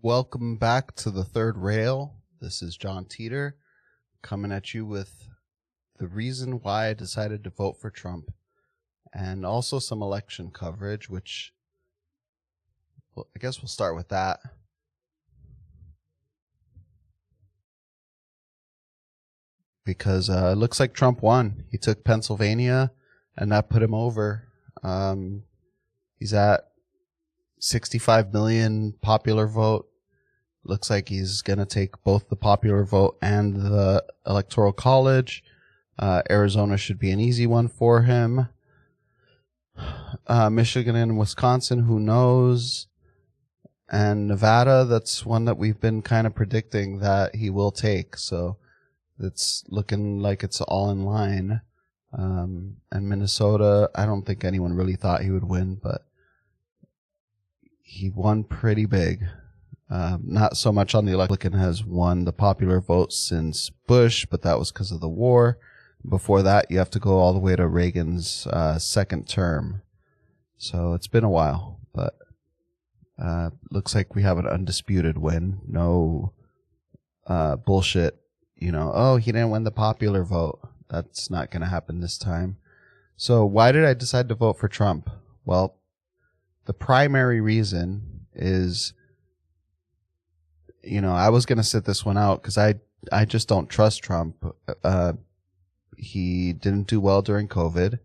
Welcome back to the Third Rail. This is John Teeter coming at you with the reason why I decided to vote for Trump and also some election coverage, which I guess we'll start with that. Because it looks like Trump won. He took Pennsylvania and that put him over. He's at 65 million popular vote. Looks like he's going to take both the popular vote and the electoral college. Arizona should be an easy one for him. Michigan and Wisconsin, who knows? And Nevada, that's one that we've been kind of predicting that he will take. So it's looking like it's all in line. And Minnesota, I don't think anyone really thought he would win, but he won pretty big. Not so much on the election. Has won the popular vote since Bush, but that was because of the war. Before that, you have to go all the way to Reagan's second term. So it's been a while, but looks like we have an undisputed win. No bullshit, oh, he didn't win the popular vote. That's not going to happen this time. So why did I decide to vote for Trump? Well, the primary reason is, I was going to sit this one out because I just don't trust Trump. He didn't do well during COVID,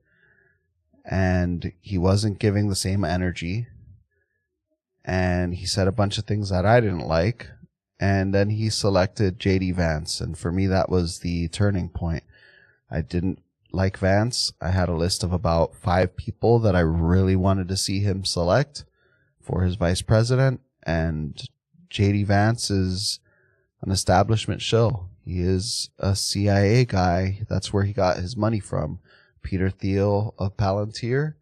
and he wasn't giving the same energy, and he said a bunch of things that I didn't like, and then he selected J.D. Vance, and for me that was the turning point. I didn't like Vance. I had a list of about 5 people that I really wanted to see him select for his vice president, and J.D. Vance is an establishment shill. He is a CIA guy. That's where he got his money from. Peter Thiel of Palantir,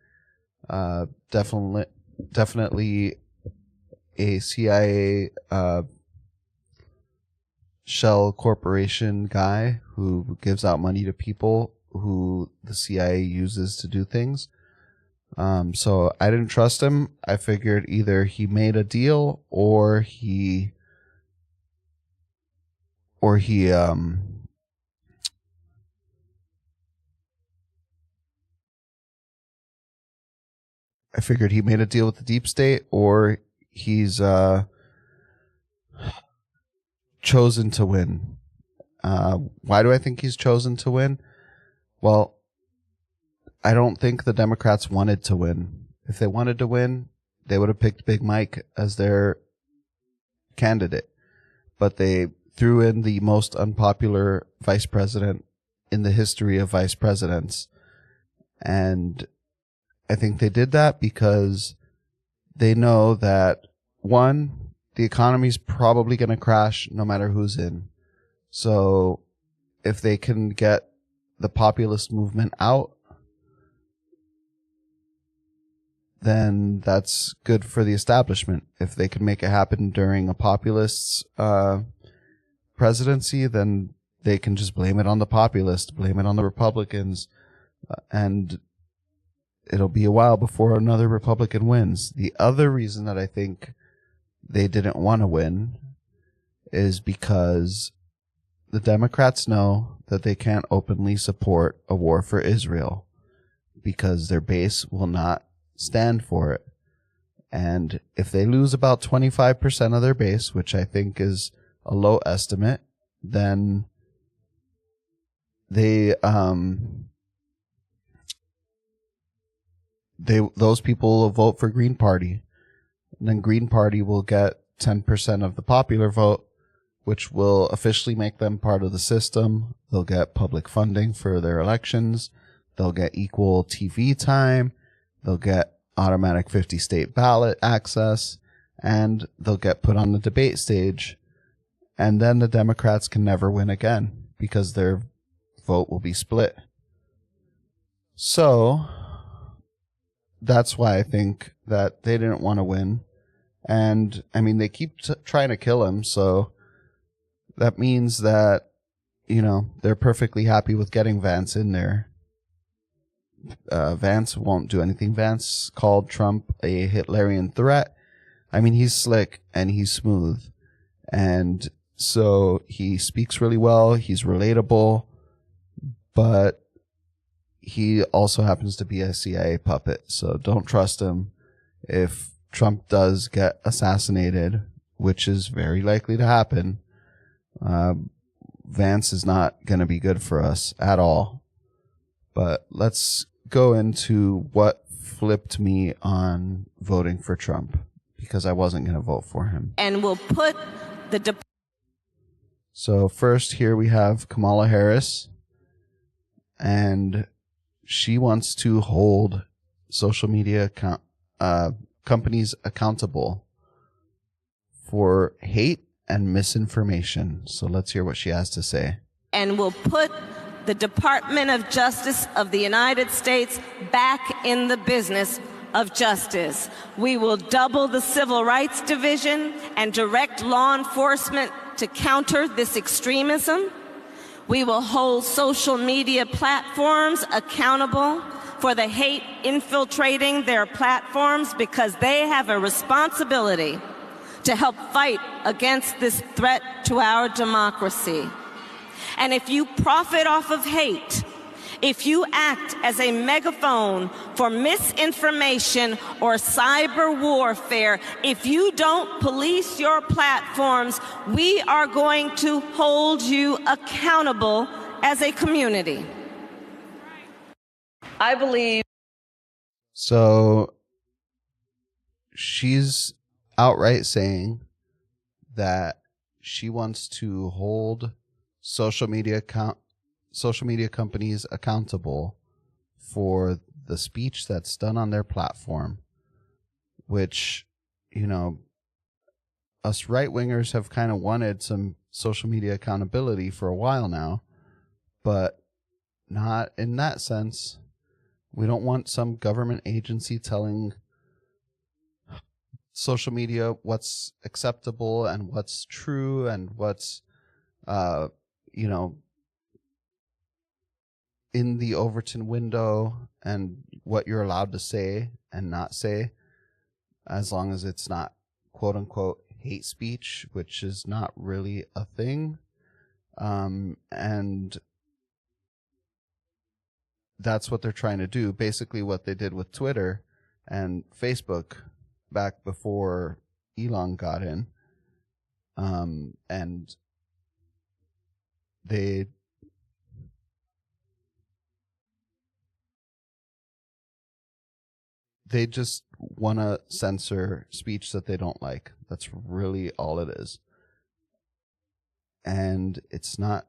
definitely a CIA shell corporation guy who gives out money to people who the CIA uses to do things. So I didn't trust him. I figured either he made a deal or he I figured he made a deal with the deep state, or he's chosen to win. Why do I think he's chosen to win? Well, I don't think the Democrats wanted to win. If they wanted to win, they would have picked Big Mike as their candidate. But they threw in the most unpopular vice president in the history of vice presidents. And I think they did that because they know that, one, the economy's probably going to crash no matter who's in. So if they can get the populist movement out, then that's good for the establishment. If they can make it happen during a populist's presidency, then they can just blame it on the populists, blame it on the Republicans, and it'll be a while before another Republican wins. The other reason that I think they didn't want to win is because the Democrats know that they can't openly support a war for Israel because their base will not stand for it. And if they lose about 25% of their base, which I think is a low estimate, then those people will vote for Green Party. And then Green Party will get 10% of the popular vote, which will officially make them part of the system. They'll get public funding for their elections. They'll get equal TV time. They'll get automatic 50-state ballot access. And they'll get put on the debate stage. And then the Democrats can never win again because their vote will be split. So that's why I think that they didn't want to win. And, I mean, they keep trying to kill him, so that means that, they're perfectly happy with getting Vance in there. Vance won't do anything. Vance called Trump a Hitlerian threat. I mean, he's slick and he's smooth. And so he speaks really well. He's relatable, but he also happens to be a CIA puppet. So don't trust him. If Trump does get assassinated, which is very likely to happen, Vance is not going to be good for us at all. But let's go into what flipped me on voting for Trump, because I wasn't going to vote for him. And we'll put the... So first here we have Kamala Harris, and she wants to hold social media companies accountable for hate and misinformation. So let's hear what she has to say. And we'll put the Department of Justice of the United States back in the business of justice. We will double the Civil Rights Division and direct law enforcement to counter this extremism. We will hold social media platforms accountable for the hate infiltrating their platforms, because they have a responsibility to help fight against this threat to our democracy. And if you profit off of hate, if you act as a megaphone for misinformation or cyber warfare, if you don't police your platforms, we are going to hold you accountable as a community. I believe. So she's outright saying that she wants to hold social media companies accountable for the speech that's done on their platform, which, you know, us right-wingers have kind of wanted some social media accountability for a while now, but not in that sense. We don't want some government agency telling social media what's acceptable and what's true and what's, you know, in the Overton window and what you're allowed to say and not say, as long as it's not quote unquote hate speech, which is not really a thing. And that's what they're trying to do. Basically what they did with Twitter and Facebook back before Elon got in. And they just want to censor speech that they don't like. That's really all it is. And it's not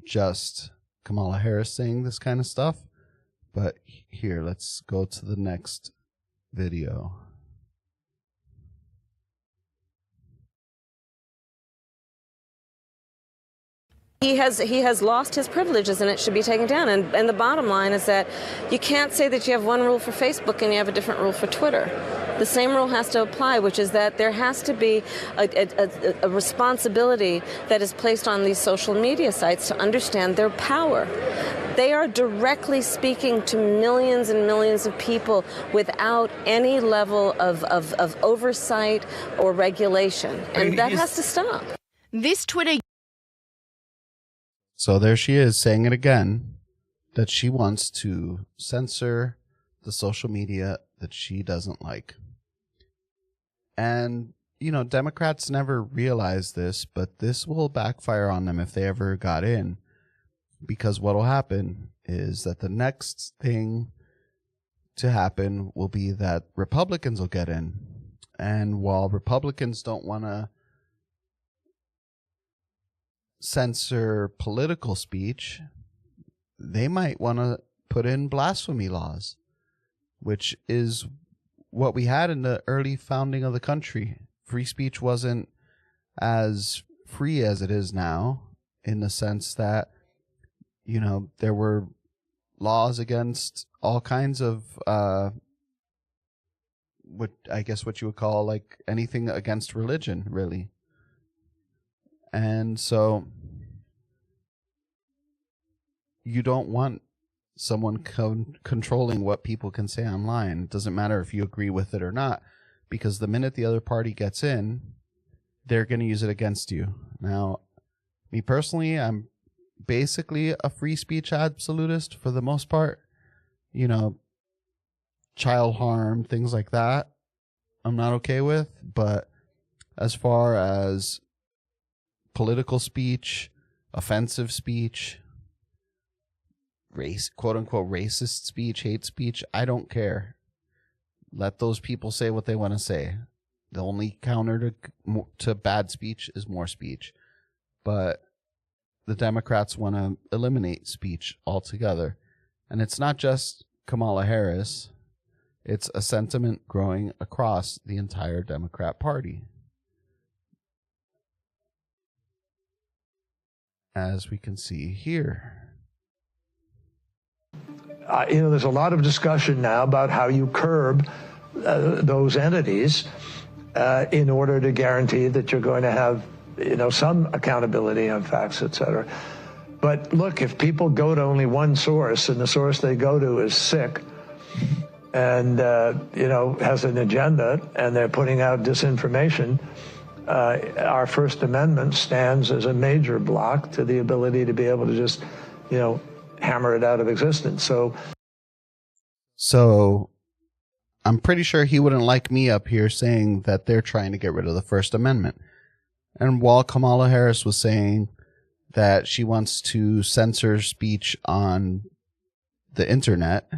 just Kamala Harris saying this kind of stuff, but here, let's go to the next video. He has lost his privileges, and it should be taken down. And the bottom line is that you can't say that you have one rule for Facebook and you have a different rule for Twitter. The same rule has to apply, which is that there has to be a responsibility that is placed on these social media sites to understand their power. They are directly speaking to millions and millions of people without any level of oversight or regulation. And that has to stop. This Twitter... So there she is saying it again, that she wants to censor the social media that she doesn't like. And, you know, Democrats never realized this, but this will backfire on them if they ever got in. Because what will happen is that the next thing to happen will be that Republicans will get in. And while Republicans don't want to censor political speech, they might want to put in blasphemy laws, which is what we had in the early founding of the country. Free speech wasn't as free as it is now, in the sense that, you know, there were laws against all kinds of what you would call like anything against religion, really. And so you don't want someone controlling what people can say online. It doesn't matter if you agree with it or not, because the minute the other party gets in, they're going to use it against you. Now, me personally, I'm basically a free speech absolutist for the most part. You know, child harm, things like that, I'm not okay with. But as far as political speech, offensive speech, quote unquote racist speech, hate speech, I don't care. Let those people say what they want to say. The only counter to bad speech is more speech. But the Democrats want to eliminate speech altogether. And it's not just Kamala Harris. It's a sentiment growing across the entire Democrat Party. As we can see here. There's a lot of discussion now about how you curb those entities in order to guarantee that you're going to have, some accountability on facts, et cetera. But look, if people go to only one source and the source they go to is sick and, has an agenda and they're putting out disinformation, our First Amendment stands as a major block to the ability to be able to just, hammer it out of existence. So I'm pretty sure he wouldn't like me up here saying that they're trying to get rid of the First Amendment. And while Kamala Harris was saying that she wants to censor speech on the internet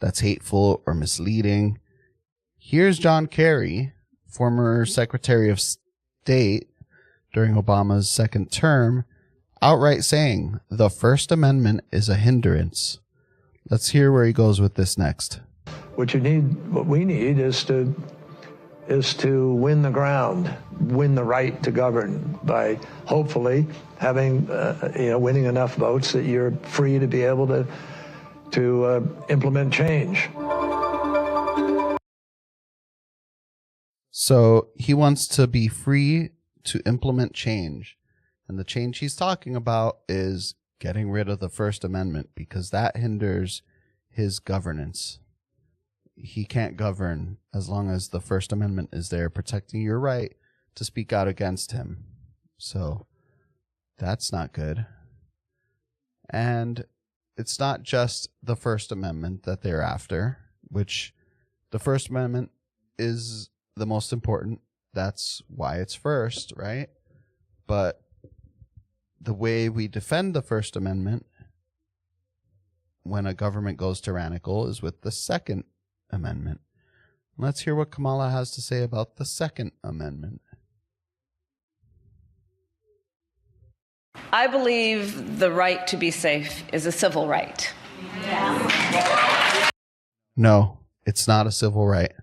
that's hateful or misleading, here's John Kerry, former Secretary of State during Obama's second term, outright saying the First Amendment is a hindrance. Let's hear where he goes with this next. What we need is to win the ground, win the right to govern by hopefully having, winning enough votes that you're free to be able to implement change. So he wants to be free to implement change. And the change he's talking about is getting rid of the First Amendment because that hinders his governance. He can't govern as long as the First Amendment is there protecting your right to speak out against him. So that's not good. And it's not just the First Amendment that they're after, which the First Amendment is the most important. That's why it's first, right? But the way we defend the First Amendment when a government goes tyrannical is with the Second Amendment. Let's hear what Kamala has to say about the Second Amendment. I believe the right to be safe is a civil right. No, it's not a civil right.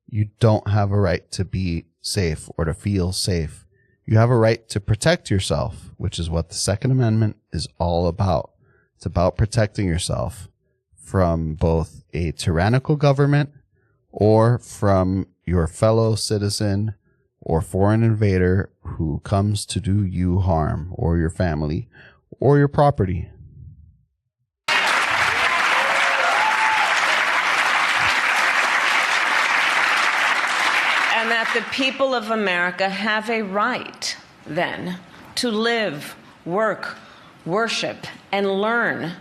You don't have a right to be safe or to feel safe. You have a right to protect yourself, which is what the Second Amendment is all about. It's about protecting yourself from both a tyrannical government or from your fellow citizen or foreign invader who comes to do you harm, or your family or your property. And that the people of America have a right, then, to live, work, worship, and learn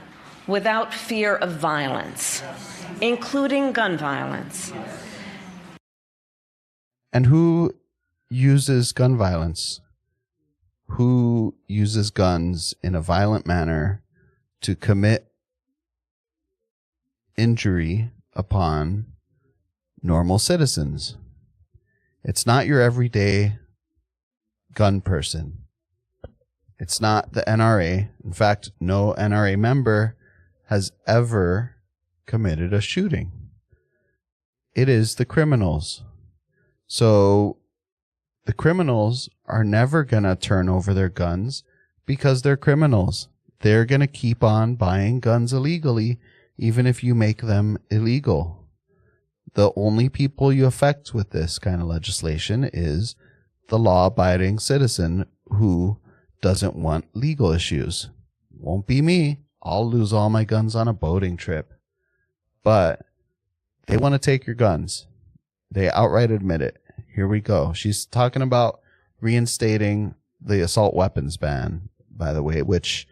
without fear of violence, including gun violence. And who uses gun violence? Who uses guns in a violent manner to commit injury upon normal citizens? It's not your everyday gun person. It's not the NRA. In fact, no NRA member has ever committed a shooting. It is the criminals. So the criminals are never going to turn over their guns because they're criminals. They're going to keep on buying guns illegally, even if you make them illegal. The only people you affect with this kind of legislation is the law-abiding citizen who doesn't want legal issues. Won't be me. I'll lose all my guns on a boating trip. But they want to take your guns. They outright admit it. Here we go. She's talking about reinstating the assault weapons ban, by the way, which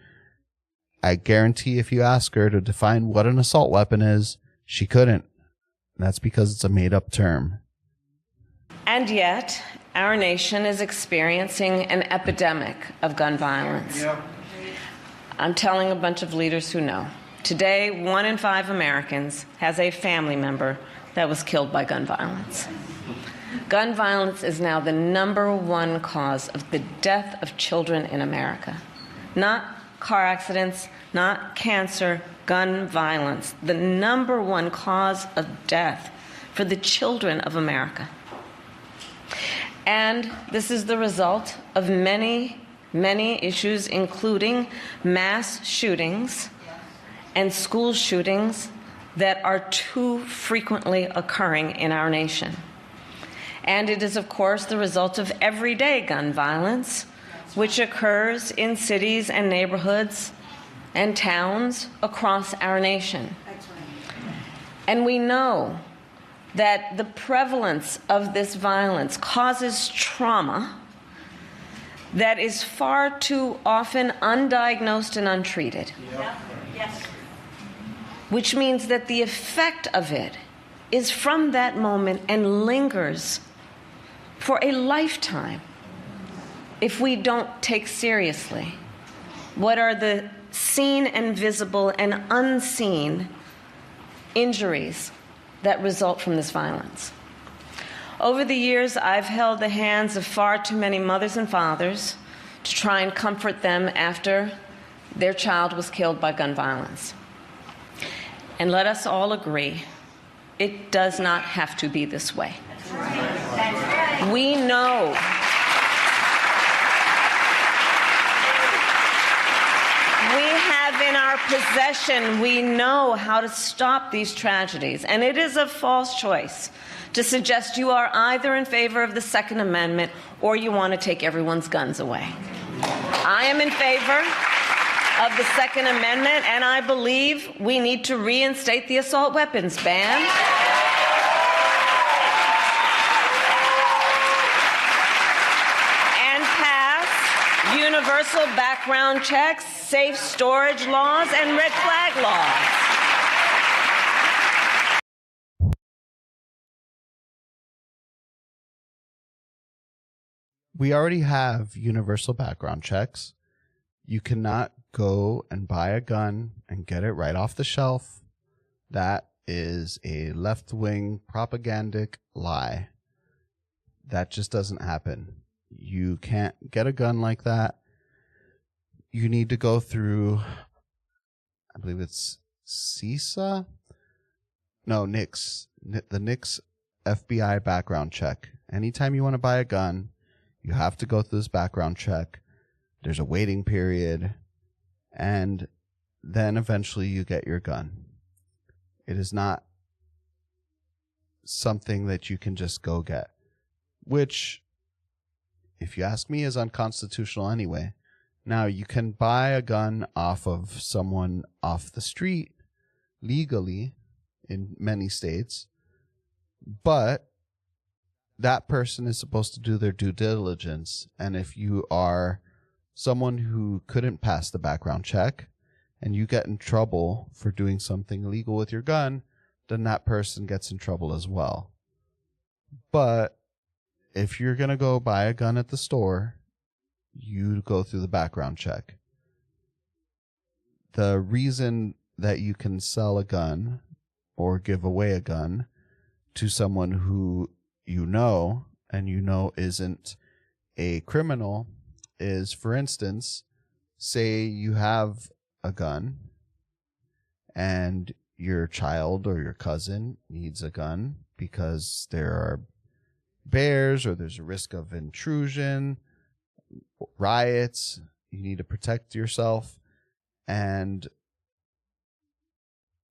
I guarantee if you ask her to define what an assault weapon is, she couldn't. That's because it's a made-up term. And yet, our nation is experiencing an epidemic of gun violence. Yeah. I'm telling a bunch of leaders who know. Today, 1 in 5 Americans has a family member that was killed by gun violence. Gun violence is now the #1 cause of the death of children in America. Not car accidents, not cancer, gun violence. The #1 cause of death for the children of America. And this is the result of many, many issues, including mass shootings and school shootings that are too frequently occurring in our nation. And it is, of course, the result of everyday gun violence, which occurs in cities and neighborhoods and towns across our nation. And we know that the prevalence of this violence causes trauma that is far too often undiagnosed and untreated. Yes. Which means that the effect of it is from that moment and lingers for a lifetime if we don't take seriously what are the seen and visible and unseen injuries that result from this violence. Over the years, I've held the hands of far too many mothers and fathers to try and comfort them after their child was killed by gun violence. And let us all agree, it does not have to be this way. That's right. That's right. We know we have in our possession, we know how to stop these tragedies. And it is a false choice to suggest you are either in favor of the Second Amendment or you want to take everyone's guns away. I am in favor of the Second Amendment, and I believe we need to reinstate the assault weapons ban. And pass universal background checks, safe storage laws, and red flag laws. We already have universal background checks. You cannot go and buy a gun and get it right off the shelf. That is a left-wing propagandic lie. That just doesn't happen. You can't get a gun like that. You need to go through, I believe it's CISA? No, NICS. The NICS FBI background check. Anytime you want to buy a gun, you have to go through this background check. There's a waiting period, and then eventually you get your gun. It is not something that you can just go get, which, if you ask me, is unconstitutional anyway. Now, you can buy a gun off of someone off the street legally in many states, but that person is supposed to do their due diligence, and if you are someone who couldn't pass the background check and you get in trouble for doing something illegal with your gun, then that person gets in trouble as well. But if you're going to go buy a gun at the store, you go through the background check. The reason that you can sell a gun or give away a gun to someone who you know and you know isn't a criminal is, for instance, say you have a gun and your child or your cousin needs a gun because there are bears or there's a risk of intrusion, riots, you need to protect yourself, and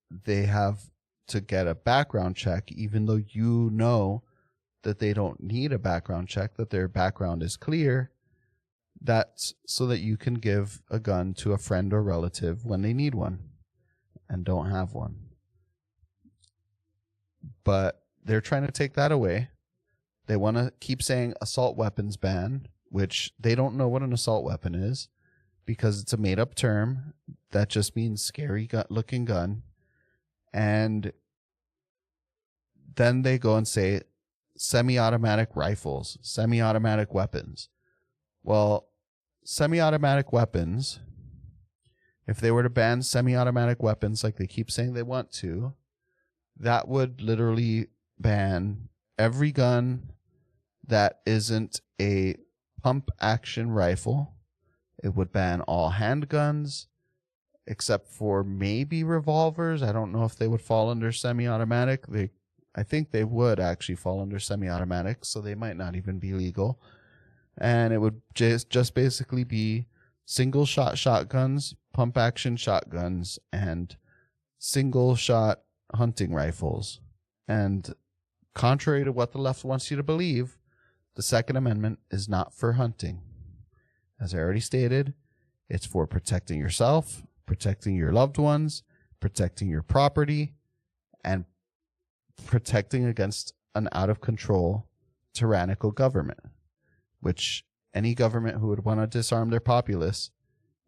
they have to get a background check even though you know that they don't need a background check, that their background is clear. That's so that you can give a gun to a friend or relative when they need one and don't have one. But they're trying to take that away. They want to keep saying assault weapons ban, which they don't know what an assault weapon is because it's a made-up term that just means scary looking gun. And then they go and say semi-automatic rifles, semi-automatic weapons. Well, semi-automatic weapons, if they were to ban semi-automatic weapons like they keep saying they want to, that would literally ban every gun that isn't a pump action rifle. It would ban all handguns except for maybe revolvers. I don't know if they would fall under semi-automatic. I think they would actually fall under semi-automatic, so they might not even be legal. And it would just basically be single shot shotguns, pump action shotguns, and single shot hunting rifles. And contrary to what the left wants you to believe, the Second Amendment is not for hunting. As I already stated, it's for protecting yourself, protecting your loved ones, protecting your property, and protecting against an out-of-control tyrannical government, which any government who would want to disarm their populace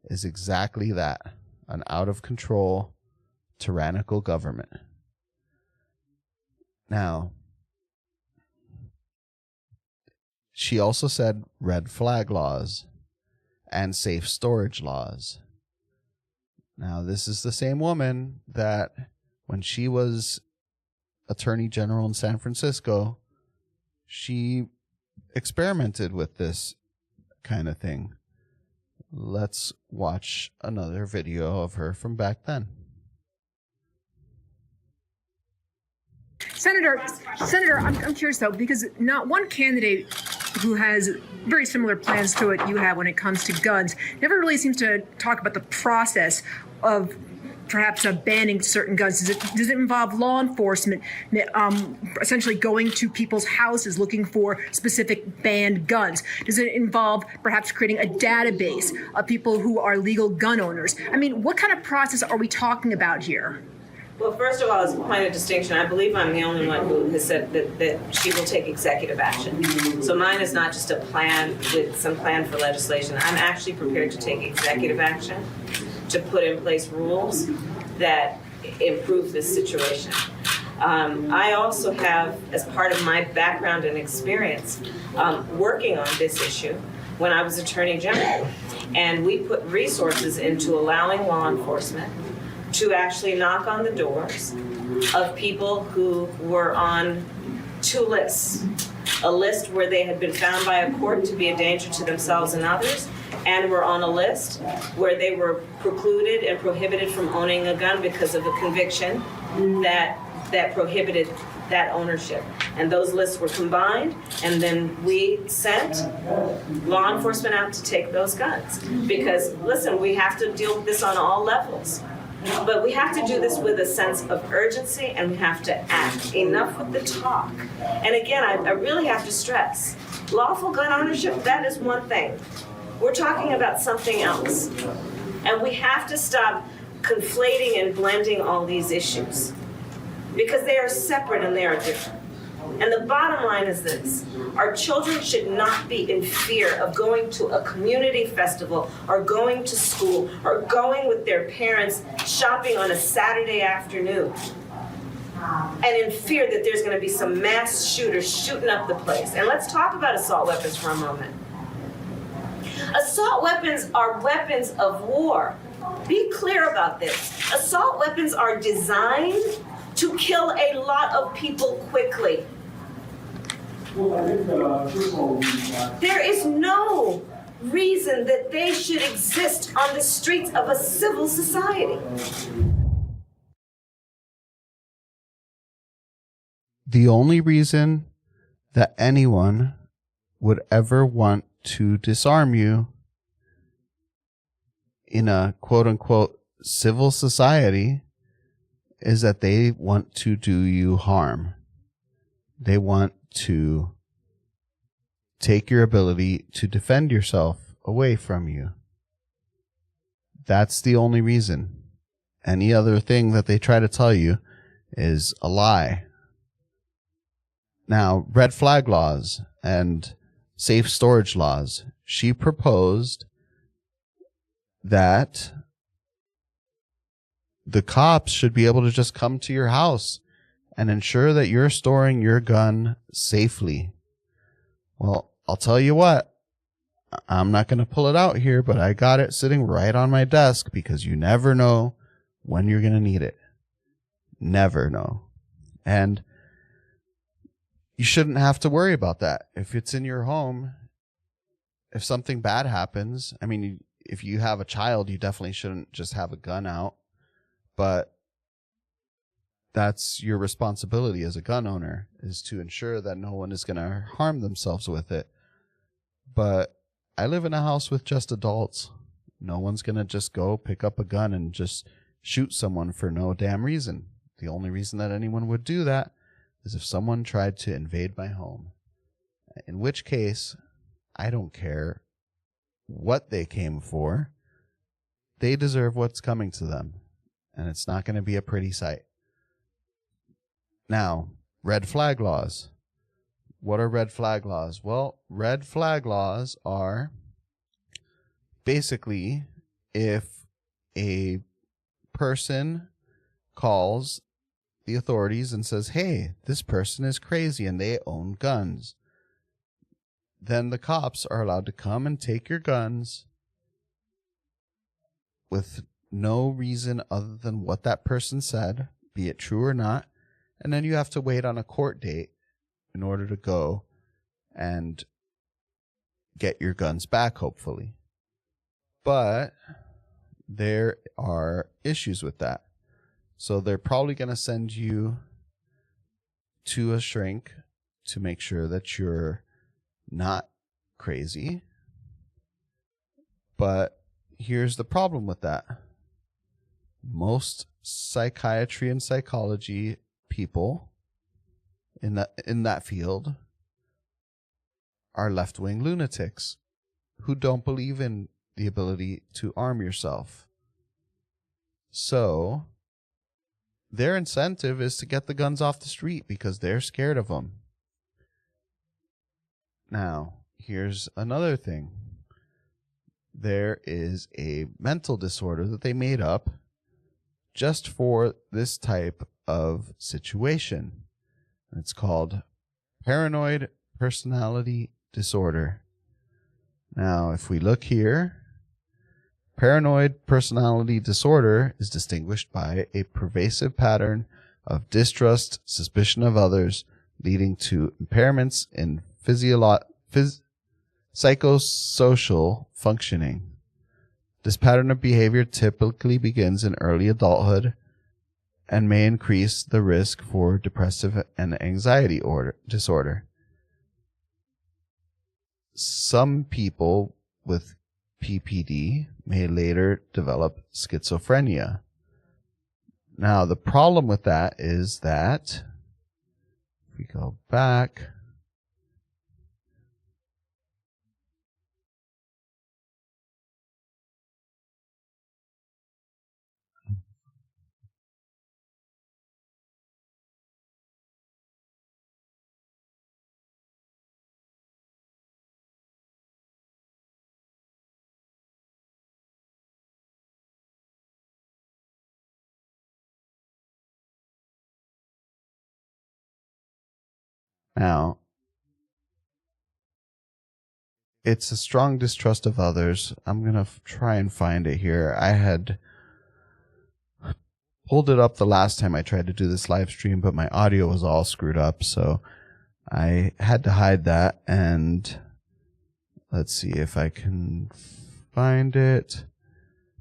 is exactly that, an out-of-control tyrannical government. Now, she also said red flag laws and safe storage laws. Now, this is the same woman that when she was Attorney General in San Francisco, she experimented with this kind of thing. Let's watch another video of her from back then. Senator, I'm curious though, because not one candidate who has very similar plans to what you have when it comes to guns never really seems to talk about the process of perhaps banning certain guns. Does it involve law enforcement essentially going to people's houses looking for specific banned guns? Does it involve perhaps creating a database of people who are legal gun owners? I mean, what kind of process are we talking about here? Well, first of all, as a point of distinction, I believe I'm the only one who has said that she will take executive action. So mine is not just a plan with some plan for legislation. I'm actually prepared to take executive action to put in place rules that improve this situation. I also have, as part of my background and experience, working on this issue when I was Attorney General. And we put resources into allowing law enforcement to actually knock on the doors of people who were on two lists. A list where they had been found by a court to be a danger to themselves and others, and were on a list where they were precluded and prohibited from owning a gun because of a conviction that prohibited that ownership. And those lists were combined, and then we sent law enforcement out to take those guns. Because, listen, we have to deal with this on all levels. But we have to do this with a sense of urgency, and we have to act. Enough with the talk. And again, I really have to stress, lawful gun ownership, that is one thing. We're talking about something else. And we have to stop conflating and blending all these issues, because they are separate and they are different. And the bottom line is this: our children should not be in fear of going to a community festival or going to school or going with their parents shopping on a Saturday afternoon and in fear that there's going to be some mass shooters shooting up the place. And let's talk about assault weapons for a moment. Assault weapons are weapons of war. Be clear about this. Assault weapons are designed to kill a lot of people quickly. There is no reason that they should exist on the streets of a civil society. The only reason that anyone would ever want to disarm you in a quote-unquote civil society is that they want to do you harm. They want to take your ability to defend yourself away from you. That's the only reason. Any other thing that they try to tell you is a lie. Now, red flag laws and safe storage laws. She proposed that the cops should be able to just come to your house and ensure that you're storing your gun safely. Well, I'll tell you what, I'm not going to pull it out here, but I got it sitting right on my desk because you never know when you're going to need it. Never know. And you shouldn't have to worry about that. If it's in your home, if something bad happens, I mean, if you have a child, you definitely shouldn't just have a gun out, but that's your responsibility as a gun owner, is to ensure that no one is going to harm themselves with it. But I live in a house with just adults. No one's going to just go pick up a gun and just shoot someone for no damn reason. The only reason that anyone would do that is if someone tried to invade my home. In which case, I don't care what they came for. They deserve what's coming to them. And it's not going to be a pretty sight. Now, red flag laws. What are red flag laws? Well, red flag laws are basically if a person calls the authorities and says, hey, this person is crazy and they own guns, then the cops are allowed to come and take your guns with no reason other than what that person said, be it true or not, and then you have to wait on a court date in order to go and get your guns back, hopefully. But there are issues with that. So they're probably going to send you to a shrink to make sure that you're not crazy. But here's the problem with that. Most psychiatry and psychology people in that field are left-wing lunatics who don't believe in the ability to arm yourself. So their incentive is to get the guns off the street because they're scared of them. Now, here's another thing. There is a mental disorder that they made up just for this type of situation. It's called paranoid personality disorder. Now, if we look here, paranoid personality disorder is distinguished by a pervasive pattern of distrust, suspicion of others, leading to impairments in psychosocial functioning. This pattern of behavior typically begins in early adulthood and may increase the risk for depressive and anxiety disorder. Some people with PPD may later develop schizophrenia. Now, the problem with that is that if we go back, now, it's a strong distrust of others. I'm going to try and find it here. I had pulled it up the last time I tried to do this live stream, but my audio was all screwed up, so I had to hide that. And let's see if I can find it.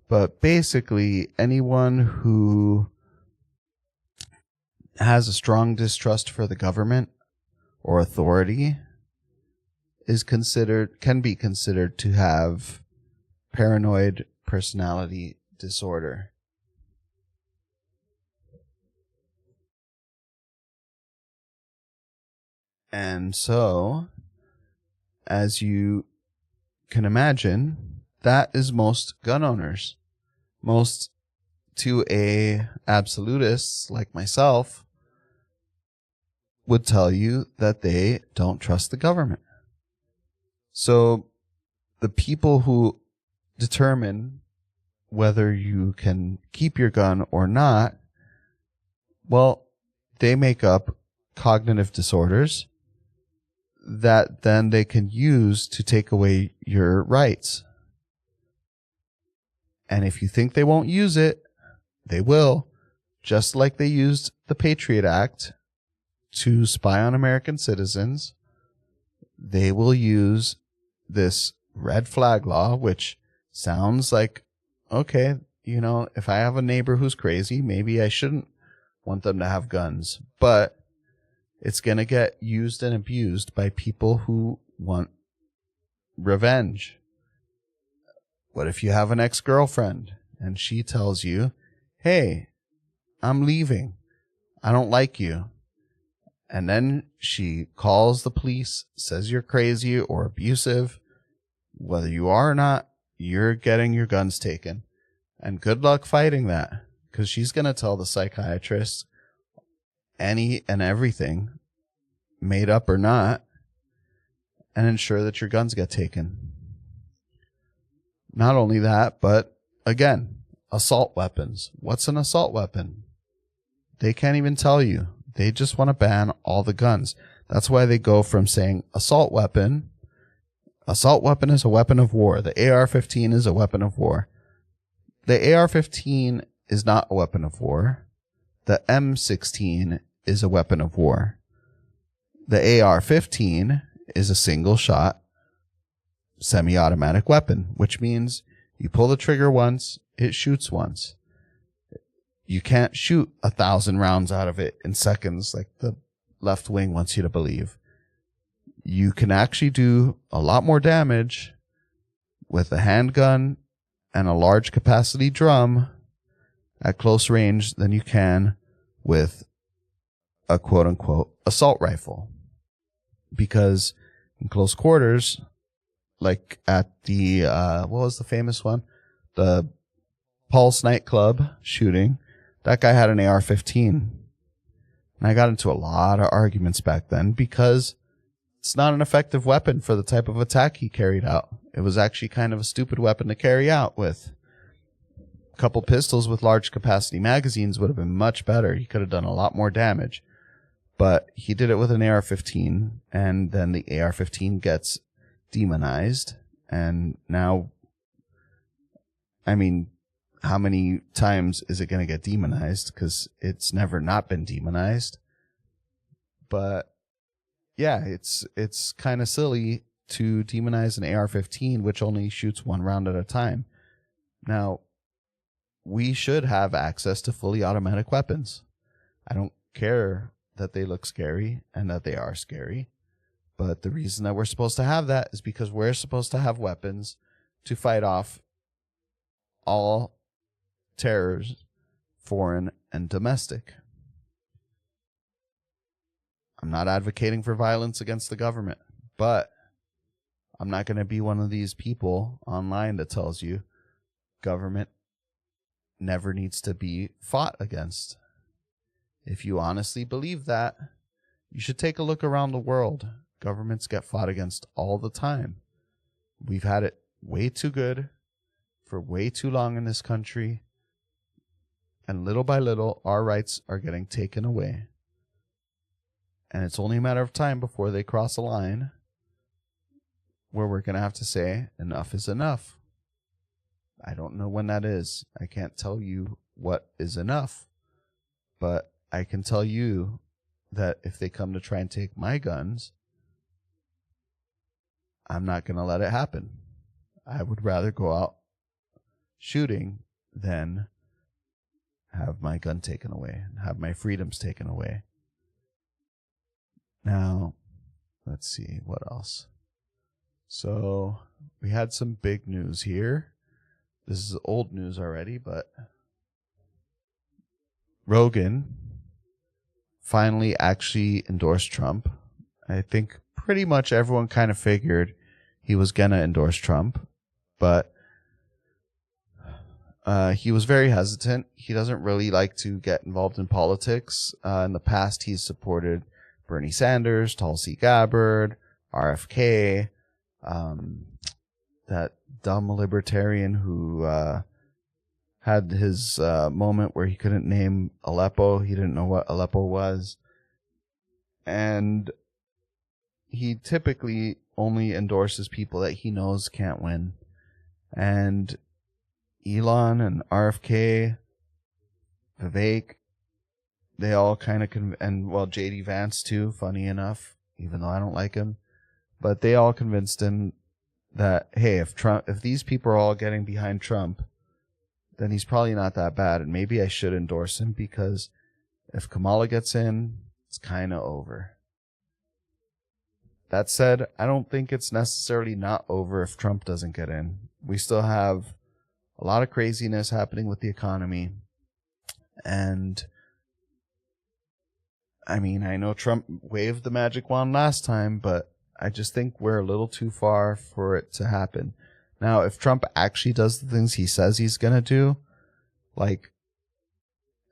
But basically, anyone who has a strong distrust for the government or authority can be considered to have paranoid personality disorder. And so, as you can imagine, that is most gun owners. Most to a absolutist like myself would tell you that they don't trust the government. So the people who determine whether you can keep your gun or not, well, they make up cognitive disorders that then they can use to take away your rights. And if you think they won't use it, they will, just like they used the Patriot Act to spy on American citizens. They will use this red flag law, which sounds like, okay, you know, if I have a neighbor who's crazy, maybe I shouldn't want them to have guns. But it's going to get used and abused by people who want revenge. What if you have an ex-girlfriend and she tells you, hey, I'm leaving. I don't like you. And then she calls the police, says you're crazy or abusive. Whether you are or not, you're getting your guns taken. And good luck fighting that, because she's going to tell the psychiatrist any and everything, made up or not, and ensure that your guns get taken. Not only that, but again, assault weapons. What's an assault weapon? They can't even tell you. They just want to ban all the guns. That's why they go from saying assault weapon. Assault weapon is a weapon of war. The AR-15 is a weapon of war. The AR-15 is not a weapon of war. The M16 is a weapon of war. The AR-15 is a single shot semi-automatic weapon, which means you pull the trigger once, it shoots once. You can't shoot 1,000 rounds out of it in seconds like the left wing wants you to believe. You can actually do a lot more damage with a handgun and a large capacity drum at close range than you can with a quote unquote assault rifle. Because in close quarters, like at the, what was the famous one? The Pulse nightclub shooting. That guy had an AR-15. And I got into a lot of arguments back then because it's not an effective weapon for the type of attack he carried out. It was actually kind of a stupid weapon to carry out with. A couple pistols with large capacity magazines would have been much better. He could have done a lot more damage. But he did it with an AR-15, and then the AR-15 gets demonized. And now, I mean, how many times is it going to get demonized? Because it's never not been demonized. But yeah, it's kind of silly to demonize an AR-15, which only shoots one round at a time. Now, we should have access to fully automatic weapons. I don't care that they look scary and that they are scary. But the reason that we're supposed to have that is because we're supposed to have weapons to fight off all terrors, foreign and domestic. I'm not advocating for violence against the government, but I'm not going to be one of these people online that tells you government never needs to be fought against. If you honestly believe that, you should take a look around the world. Governments get fought against all the time. We've had it way too good for way too long in this country. And little by little, our rights are getting taken away. And it's only a matter of time before they cross a line where we're going to have to say, enough is enough. I don't know when that is. I can't tell you what is enough. But I can tell you that if they come to try and take my guns, I'm not going to let it happen. I would rather go out shooting than have my gun taken away, have my freedoms taken away. Now, let's see, what else? So, we had some big news here. This is old news already, but Rogan finally actually endorsed Trump. I think pretty much everyone kind of figured he was going to endorse Trump, but he was very hesitant. He doesn't really like to get involved in politics. In the past, he's supported Bernie Sanders, Tulsi Gabbard, RFK, that dumb libertarian who had his moment where he couldn't name Aleppo. He didn't know what Aleppo was. And he typically only endorses people that he knows can't win. And Elon and RFK, Vivek, they all kind of, and well, JD Vance too, funny enough, even though I don't like him. But they all convinced him that, hey, if these people are all getting behind Trump, then he's probably not that bad, and maybe I should endorse him, because if Kamala gets in, it's kind of over. That said, I don't think it's necessarily not over if Trump doesn't get in. We still have a lot of craziness happening with the economy, and I mean, I know Trump waved the magic wand last time, but I just think we're a little too far for it to happen. Now, if Trump actually does the things he says he's going to do, like,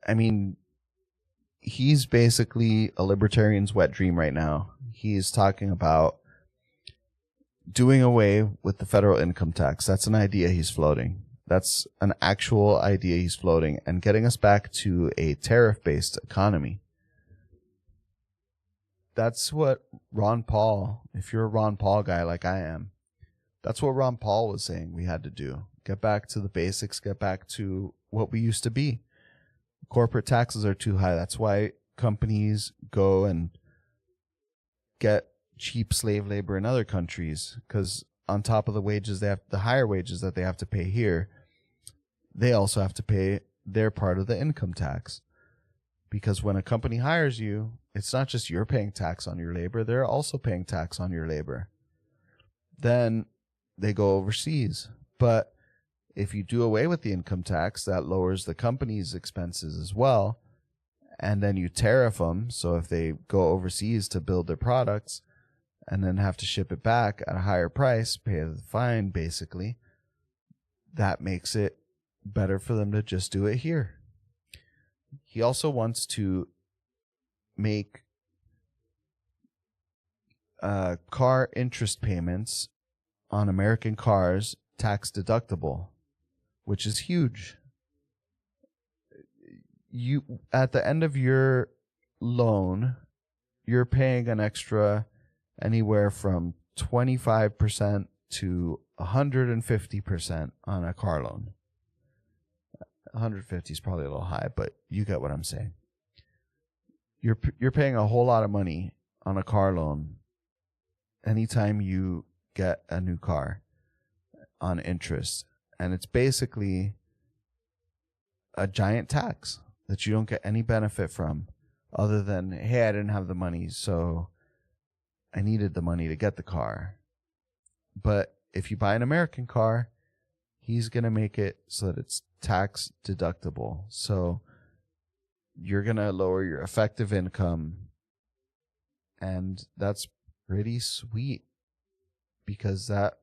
I mean, he's basically a libertarian's wet dream right now. He's talking about doing away with the federal income tax. That's an idea he's floating. That's an actual idea he's floating, and getting us back to a tariff-based economy. That's what Ron Paul, if you're a Ron Paul guy like I am, that's what Ron Paul was saying we had to do. Get back to the basics, get back to what we used to be. Corporate taxes are too high. That's why companies go and get cheap slave labor in other countries, because on top of the wages they have, the higher wages that they have to pay here, they also have to pay their part of the income tax. Because when a company hires you, it's not just you're paying tax on your labor, they're also paying tax on your labor. Then they go overseas. But if you do away with the income tax, that lowers the company's expenses as well. And then you tariff them. So if they go overseas to build their products and then have to ship it back at a higher price, pay the fine basically, that makes it better for them to just do it here. He also wants to make car interest payments on American cars tax deductible, which is huge. You, at the end of your loan, you're paying an extra anywhere from 25% to 150% on a car loan. 150 is probably a little high, but you get what I'm saying. You're paying a whole lot of money on a car loan anytime you get a new car on interest, and it's basically a giant tax that you don't get any benefit from, other than, hey, I didn't have the money, so I needed the money to get the car. But if you buy an American car, he's going to make it so that it's tax deductible. So you're going to lower your effective income, and that's pretty sweet, because that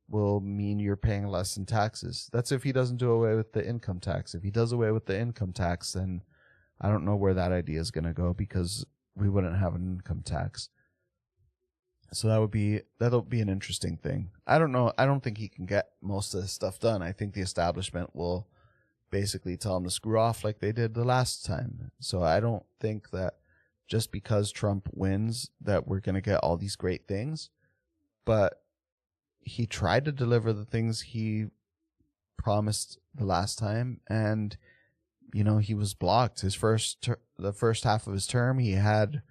will mean you're paying less in taxes. That's if he doesn't do away with the income tax. If he does away with the income tax, then I don't know where that idea is going to go, because we wouldn't have an income tax. So that'll be an interesting thing. I don't know. I don't think he can get most of this stuff done. I think the establishment will basically tell him to screw off like they did the last time. So I don't think that just because Trump wins that we're going to get all these great things. But he tried to deliver the things he promised the last time, and you know, he was blocked. The first half of his term, he had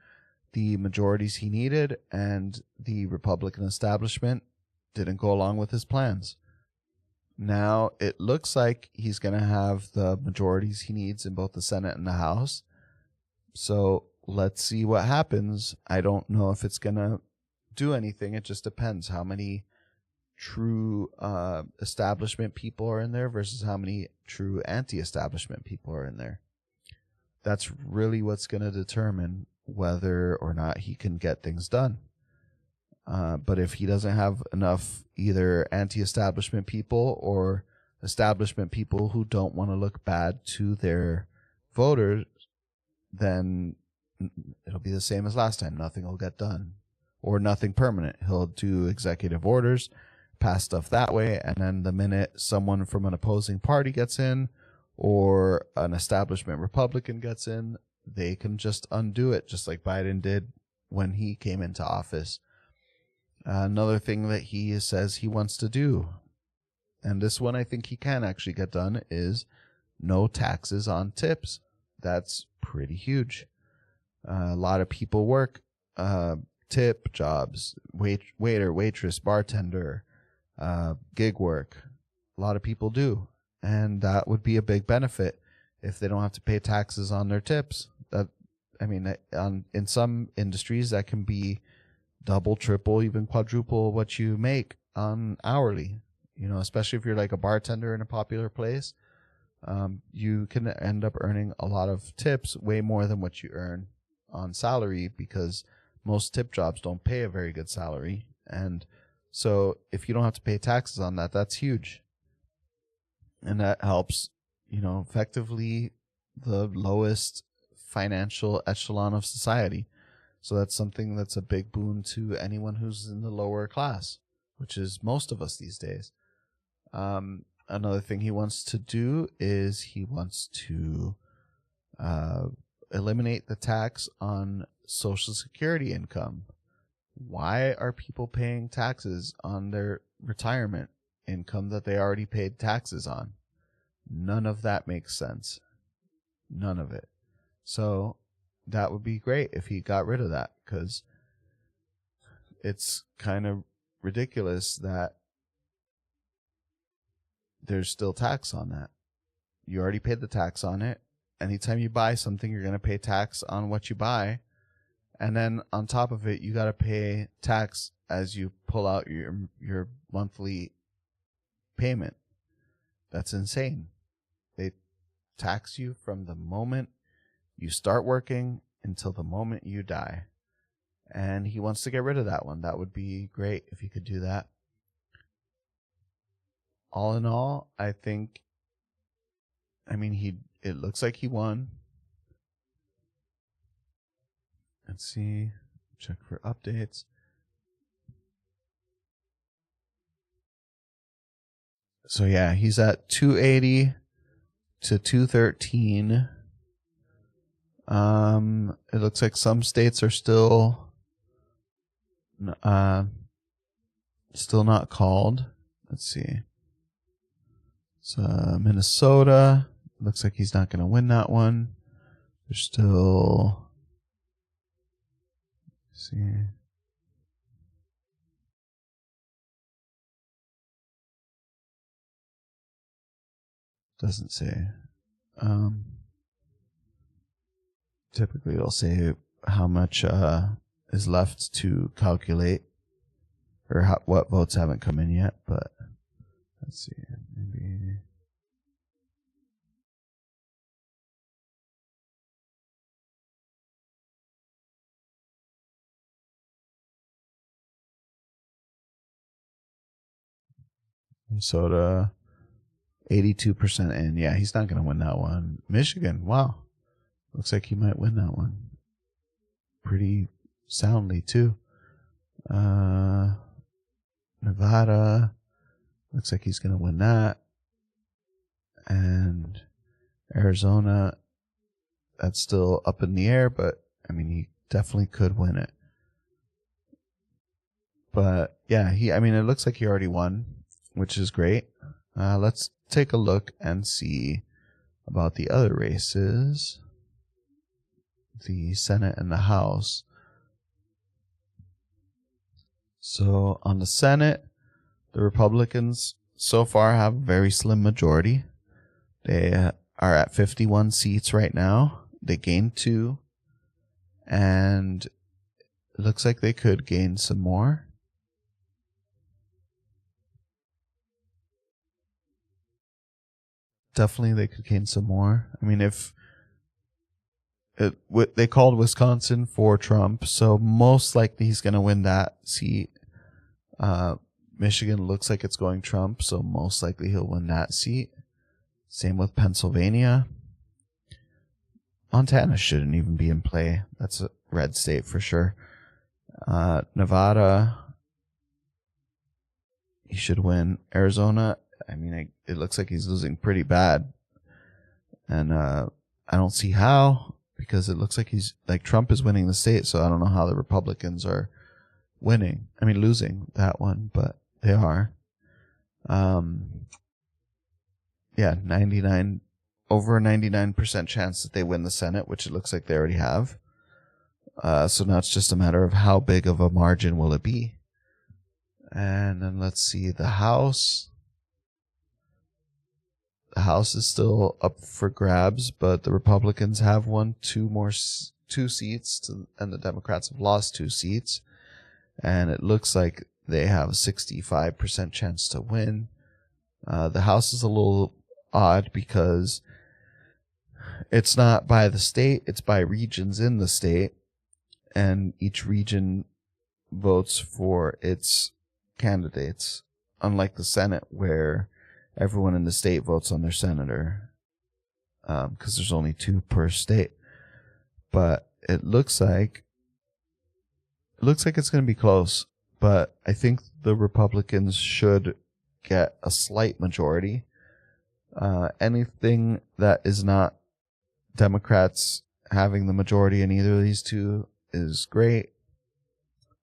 the majorities he needed, and the Republican establishment didn't go along with his plans. Now it looks like he's going to have the majorities he needs in both the Senate and the House. So let's see what happens. I don't know if it's going to do anything. It just depends how many true establishment people are in there versus how many true anti-establishment people are in there. That's really what's going to determine whether or not he can get things done. But if he doesn't have enough either anti-establishment people or establishment people who don't want to look bad to their voters, then it'll be the same as last time. Nothing will get done, or nothing permanent. He'll do executive orders, pass stuff that way, and then the minute someone from an opposing party gets in or an establishment Republican gets in, they can just undo it, just like Biden did when he came into office. Another thing that he says he wants to do, and this one I think he can actually get done, is no taxes on tips. That's pretty huge. A lot of people work tip jobs, waiter, waitress, bartender, gig work. A lot of people do. And that would be a big benefit if they don't have to pay taxes on their tips. In some industries that can be double, triple, even quadruple what you make on hourly. Especially if you're like a bartender in a popular place, you can end up earning a lot of tips, way more than what you earn on salary, because most tip jobs don't pay a very good salary. And so if you don't have to pay taxes on that, that's huge. And that helps, effectively the lowest financial echelon of society. So that's something that's a big boon to anyone who's in the lower class, which is most of us these days. Another thing he wants to do is he wants to eliminate the tax on Social Security income. Why are people paying taxes on their retirement income that they already paid taxes on? None of that makes sense. None of it. So that would be great if he got rid of that, because it's kind of ridiculous that there's still tax on that. You already paid the tax on it. Anytime you buy something, you're going to pay tax on what you buy. And then on top of it, you got to pay tax as you pull out your monthly payment. That's insane. They tax you from the moment you start working until the moment you die. And he wants to get rid of that one. That would be great if he could do that. All in all, I think, it looks like he won. Let's see, check for updates. So yeah, he's at 280 to 213. It looks like some states are still not called. Let's see. So Minnesota, looks like he's not going to win that one. There's still, let's see. Doesn't say. Typically it'll say how much is left to calculate, or what votes haven't come in yet, but let's see, maybe. Minnesota, 82% in. Yeah, he's not going to win that one. Michigan, wow. Looks like he might win that one. Pretty soundly, too. Nevada, looks like he's going to win that. And Arizona, that's still up in the air, but, he definitely could win it. But, yeah, it looks like he already won, which is great. Let's take a look and see about the other races. The Senate and the House. So on the Senate, the Republicans so far have a very slim majority. They are at 51 seats right now. They gained 2, and it looks like they could gain some more. Definitely they could gain some more. If they called Wisconsin for Trump, so most likely he's going to win that seat. Michigan looks like it's going Trump, so most likely he'll win that seat. Same with Pennsylvania. Montana shouldn't even be in play. That's a red state for sure. Nevada, he should win. Arizona, I mean, it looks like he's losing pretty bad. And I don't see how, because it looks like Trump is winning the state, so I don't know how the Republicans are losing that one, but they are. Yeah, over a 99% chance that they win the Senate, which it looks like they already have. So now it's just a matter of how big of a margin will it be. And then let's see, the House. The House is still up for grabs, but the Republicans have won two seats, and the Democrats have lost 2 seats. And it looks like they have a 65% chance to win. The House is a little odd because it's not by the state, it's by regions in the state. And each region votes for its candidates, unlike the Senate, where everyone in the state votes on their senator, because there's only 2 per state. But it looks like it's going to be close. But I think the Republicans should get a slight majority. Anything that is not Democrats having the majority in either of these 2 is great.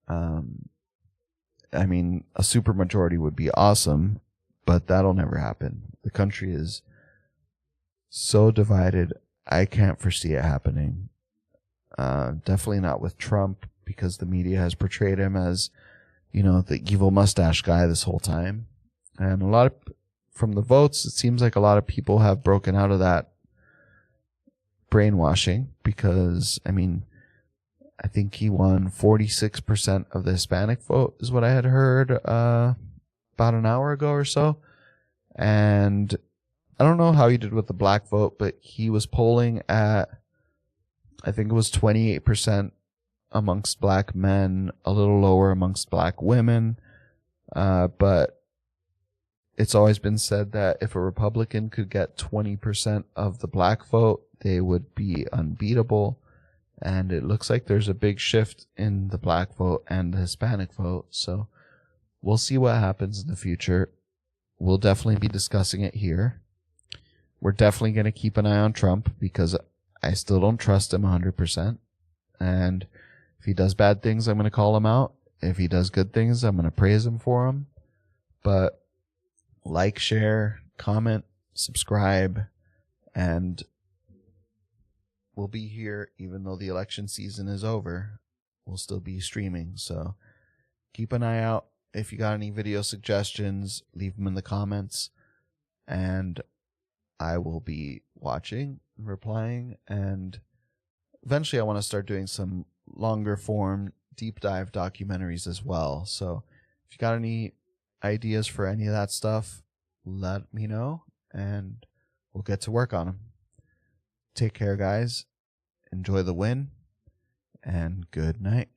I mean, a supermajority would be awesome, but that'll never happen. The country is so divided, I can't foresee it happening. Definitely not with Trump, because the media has portrayed him as, the evil mustache guy this whole time. And from the votes, it seems like a lot of people have broken out of that brainwashing, because, I think he won 46% of the Hispanic vote, is what I had heard about an hour ago or so. And I don't know how he did with the black vote, but he was polling at, I think it was 28% amongst black men, a little lower amongst black women. But it's always been said that if a Republican could get 20% of the black vote, they would be unbeatable. And it looks like there's a big shift in the black vote and the Hispanic vote. So we'll see what happens in the future. We'll definitely be discussing it here. We're definitely going to keep an eye on Trump, because I still don't trust him 100%. And if he does bad things, I'm going to call him out. If he does good things, I'm going to praise him for them. But like, share, comment, subscribe, and we'll be here even though the election season is over. We'll still be streaming, so keep an eye out. If you got any video suggestions, leave them in the comments, and I will be watching, replying, and eventually I want to start doing some longer form deep dive documentaries as well. So if you got any ideas for any of that stuff, let me know and we'll get to work on them. Take care, guys. Enjoy the win, and good night.